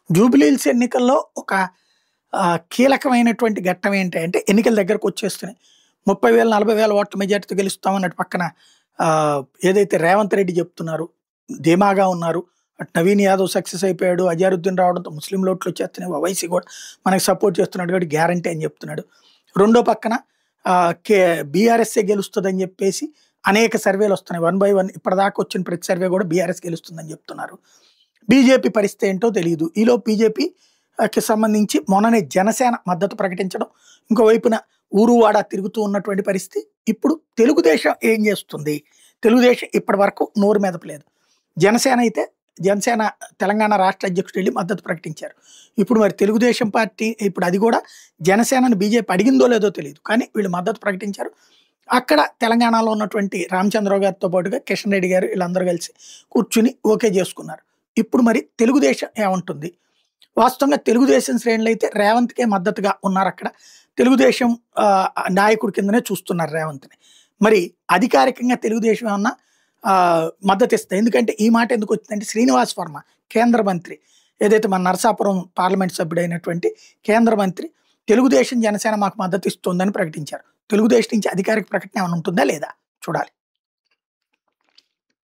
జూబిలీహిల్స్ ఎన్నికల్లో ఒక కీలకమైనటువంటి ఘట్టం ఏంటి అంటే ఎన్నికల దగ్గరకొచ్చేస్తున్నాయి. 30,000, 40,000 ఓట్ల మెజారిటీతో గెలుస్తామన్నట్టు పక్కన ఏదైతే రేవంత్ రెడ్డి చెప్తున్నారు, ధీమాగా ఉన్నారు. అటు నవీన్ యాదవ్ సక్సెస్ అయిపోయాడు. అజారుద్దీన్ రావడంతో ముస్లిం ఓట్లొచ్చేస్తున్నాయి. ఓవైసీ కూడా మనకు సపోర్ట్ చేస్తున్నాడు కాబట్టి గ్యారంటీ అని చెప్తున్నాడు. రెండో పక్కన కే బీఆర్ఎస్ఏ గెలుస్తదని చెప్పేసి అనేక సర్వేలొస్తున్నాయి. 1 బై 1 ఇప్పటిదాకా వచ్చిన ప్రతి సర్వే కూడా బీఆర్ఎస్ గెలుస్తుందని చెప్తున్నారు. బీజేపీ పరిస్థితి ఏంటో తెలీదు. ఈలోపు బీజేపీకి సంబంధించి మొన్ననే జనసేన మద్దతు ప్రకటించడం, ఇంకోవైపున ఊరువాడ తిరుగుతూ ఉన్నటువంటి పరిస్థితి. ఇప్పుడు తెలుగుదేశం ఏం చేస్తుంది? తెలుగుదేశం ఇప్పటివరకు నోరు మెదపలేదు. జనసేన తెలంగాణ రాష్ట్ర అధ్యక్షుడు వెళ్ళి మద్దతు ప్రకటించారు. ఇప్పుడు మరి తెలుగుదేశం పార్టీ ఇప్పుడు అది కూడా జనసేనని బీజేపీ అడిగిందో లేదో తెలియదు. కానీ వీళ్ళు మద్దతు ప్రకటించారు. అక్కడ తెలంగాణలో ఉన్నటువంటి రామచంద్రరావు గారితో పాటుగా కిషన్ రెడ్డి గారు వీళ్ళందరూ కలిసి కూర్చుని ఓకే చేసుకున్నారు. ఇప్పుడు మరి తెలుగుదేశం ఏమంటుంది? వాస్తవంగా తెలుగుదేశం శ్రేణులు అయితే రేవంత్కే మద్దతుగా ఉన్నారు. అక్కడ తెలుగుదేశం నాయకుడి కిందనే చూస్తున్నారు రేవంత్ని. మరి అధికారికంగా తెలుగుదేశం ఏమన్నా మద్దతు ఇస్తుంది. ఎందుకంటే ఈ మాట ఎందుకు వచ్చిందంటే శ్రీనివాస్ వర్మ కేంద్ర మంత్రి, ఏదైతే మన నరసాపురం పార్లమెంట్ సభ్యుడైనటువంటి కేంద్ర మంత్రి తెలుగుదేశం జనసేన మాకు మద్దతు ఇస్తుందని ప్రకటించారు. తెలుగుదేశం నుంచి అధికారిక ప్రకటన ఏమైనా ఉంటుందా లేదా చూడాలి.